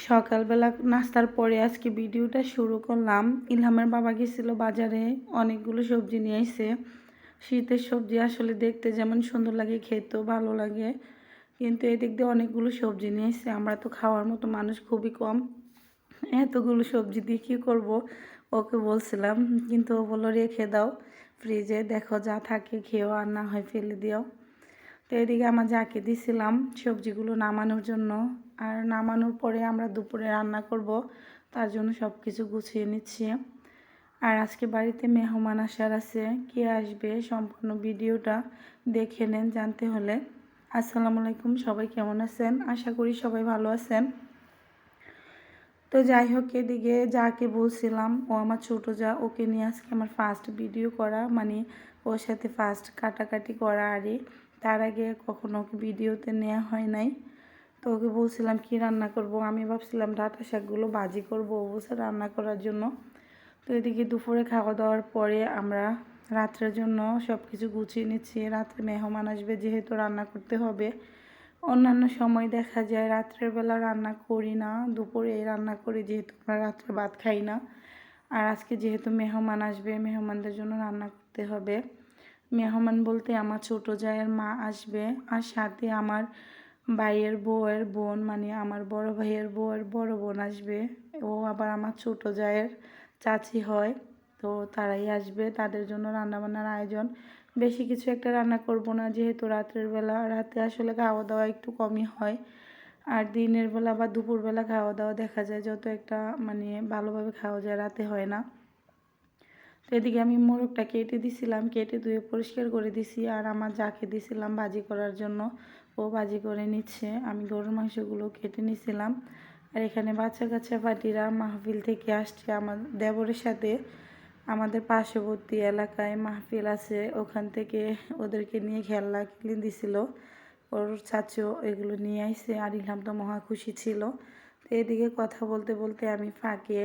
সকালবেলা নাস্তার পরে আজকে ভিডিওটা শুরু করলাম। ইলহামের বাবা গেছিলো বাজারে, অনেকগুলো সবজি নিয়ে আসছে। শীতের সবজি আসলে দেখতে যেমন সুন্দর লাগে, খেতেও ভালো লাগে, কিন্তু এদিক দিয়ে অনেকগুলো সবজি নিয়ে আসছে। আমরা তো খাওয়ার মতো মানুষ খুবই কম, এতগুলো সবজি দিয়ে কী করবো। ওকে বলছিলাম, কিন্তু ও বললো রেখে দাও ফ্রিজে, দেখো যা থাকে খেয়েও, আর না হয় ফেলে দিও। তো এদিকে আমার যাকে দিছিলাম সবজিগুলো নামানোর জন্য, আর নামানোর পরে আমরা দুপুরে রান্না করব, তার জন্য সব কিছু গুছিয়ে নিচ্ছি। আর আজকে বাড়িতে মেহমান আসার আছে, কে আসবে সম্পূর্ণ ভিডিওটা দেখে নেন জানতে হলে। আসসালামু আলাইকুম, সবাই কেমন আছেন? আশা করি সবাই ভালো আছেন। তো যাই হোক, এদিকে যাকে বলছিলাম, ও আমার ছোটো যা, ওকে নিয়ে আজকে আমার ফার্স্ট ভিডিও করা, মানে ওর সাথে ফার্স্ট কাটাকাটি করা। আরে তার আগে কখনো ওকে ভিডিওতে নেওয়া হয় নাই। তো ওকে বলছিলাম কি রান্না করব, আমি ভাবছিলাম ডাঁটা শাকগুলো ভাজি করবো, ও বলছে রান্না করার জন্য। তো এদিকে দুপুরে খাওয়া দাওয়ার পরে আমরা রাত্রের জন্য সব কিছু গুছিয়ে নিচ্ছি। রাত্রে মেহমান আসবে, যেহেতু রান্না করতে হবে। অন্যান্য সময় দেখা যায় রাত্রের বেলা রান্না করি না, দুপুরে রান্না করি, যেহেতু আমরা রাত্রে ভাত খাই না। আর আজকে যেহেতু মেহমান আসবে, মেহমানদের জন্য রান্না করতে হবে। মেহমান বলতে আমার ছোটো জায়ের মা আসবে, আর সাথে আমার ভাইয়ের বউয়ের বোন, মানে আমার বড় ভাইয়ের বউয়ের বড় বোন আসবে। ও আবার আমার ছোটো জায়ের চাচি হয়। তো তারাই আসবে, তাদের জন্য রান্নাবান্নার আয়োজন। বেশি কিছু একটা রান্না করব না, যেহেতু রাত্রের বেলা, রাতে আসলে খাওয়া দাওয়া একটু কমই হয়। আর দিনের বেলা বা দুপুরবেলা খাওয়া দাওয়া দেখা যায় যত একটা মানে ভালোভাবে খাওয়া যায়, রাতে হয় না। তো এদিকে আমি মোরগটা কেটে দিছিলাম, কেটে ধুয়ে পরিষ্কার করে দিছি। আর আমার যাকে দিছিলাম ভাজি করার জন্য, ও ভাজি করে নিচ্ছে। আমি গরুর মাংসগুলো কেটে নিছিলাম। আর এখানে বাচ্চা কাচ্চা পার্টিরা মাহফিল থেকে আসছে আমার দেবরের সাথে। আমাদের পার্শ্ববর্তী এলাকায় মাহফিল আছে, ওখান থেকে ওদেরকে নিয়ে খেলনা কিনে দিছিল। ওর চাচু এগুলো নিয়ে আসছে, আর ইলহাম তো মহা খুশি ছিল। তো এদিকে কথা বলতে বলতে আমি ফাঁকে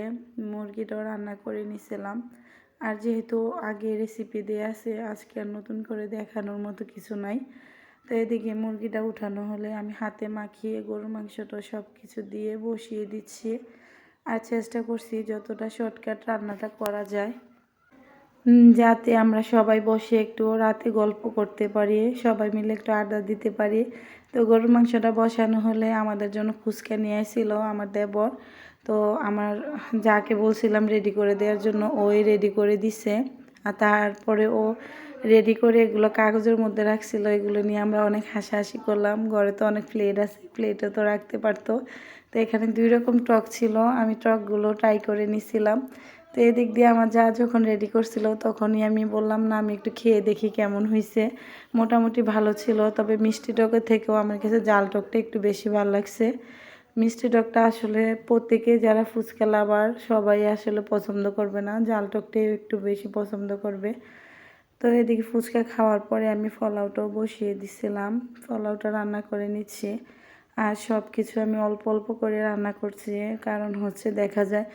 মুরগিটাও রান্না করে নিছিলাম। আর যেহেতু আগে রেসিপি দেওয়া আছে, আজকে আর নতুন করে দেখানোর মতো কিছু নাই। তো এদিকে মুরগিটা উঠানো হলে আমি হাতে মাখিয়ে গরুর মাংসটা সব কিছু দিয়ে বসিয়ে দিচ্ছি। আর চেষ্টা করছি যতটা শর্টকাট রান্নাটা করা যায়, যাতে আমরা সবাই বসে একটু রাতে গল্প করতে পারি, সবাই মিলে একটু আড্ডা দিতে পারি। তো গরুর মাংসটা বসানো হলে আমাদের জন্য ফুচকা নিয়ে আসছিল আমার দেবর। তো আমার যাকে বলছিলাম রেডি করে দেওয়ার জন্য, ওই রেডি করে দিছে। আর তারপরে ও রেডি করে এগুলো কাগজের মধ্যে রাখছিল, এগুলো নিয়ে আমরা অনেক হাসাহাসি করলাম। ঘরে তো অনেক প্লেট আছে, প্লেটে তো রাখতে পারতো। তো এখানে 2 রকম টক ছিল, আমি টকগুলো ট্রাই করে নিছিলাম। তো এদিক দিয়ে আমার যা যখন রেডি করছিল, তখনই আমি বললাম না আমি একটু খেয়ে দেখি কেমন হয়েছে। মোটামুটি ভালো ছিল, তবে মিষ্টি টকের থেকেও আমার কাছে জাল টকটা একটু বেশি ভালো লাগছে। মিষ্টি টকটা আসলে প্রত্যেকে যারা ফুচকা লাভার সবাই আসলে পছন্দ করবে না, জাল টকটাই একটু বেশি পছন্দ করবে। তো এদিকে ফুচকা খাওয়ার পরে আমি পোলাওটাও বসিয়ে দিছিলাম, পোলাওটা রান্না করে নিচ্ছি। আর সব কিছু আমি অল্প অল্প করে রান্না করছি, কারণ হচ্ছে দেখা যায়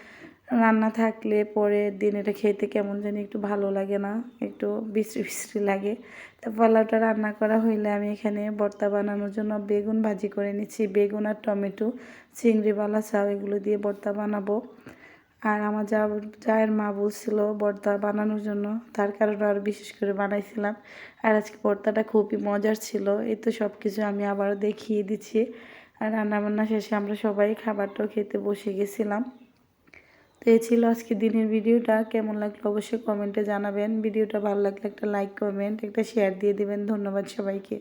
রান্না থাকলে পরে দিন এটা খেতে কেমন জানি একটু ভালো লাগে না, একটু বিশ্রী বিশ্রী লাগে। তো পোলাওটা রান্না করা হইলে আমি এখানে ভর্তা বানানোর জন্য বেগুন ভাজি করে নিচ্ছি। বেগুন আর টমেটো, চিংড়ি বালা চাউ এগুলো দিয়ে ভর্তা বানাবো। আর আমার জায়ের মা বলছিল ভর্তা বানানোর জন্য, তার কারণে আর বিশেষ করে বানাইছিলাম। আর আজকে ভর্তাটা খুবই মজার ছিল। এই তো সব কিছু আমি আবারও দেখিয়ে দিচ্ছি। আর রান্নাবান্না শেষে আমরা সবাই খাবারটাও খেতে বসে গেছিলাম। তো এই ছিল আজকে দিনের ভিডিওটা। কেমন লাগলো অবশ্যই কমেন্টে জানাবেন। ভিডিওটা ভালো লাগলে একটা লাইক, কমেন্ট, একটা শেয়ার দিয়ে দিবেন। ধন্যবাদ সবাইকে।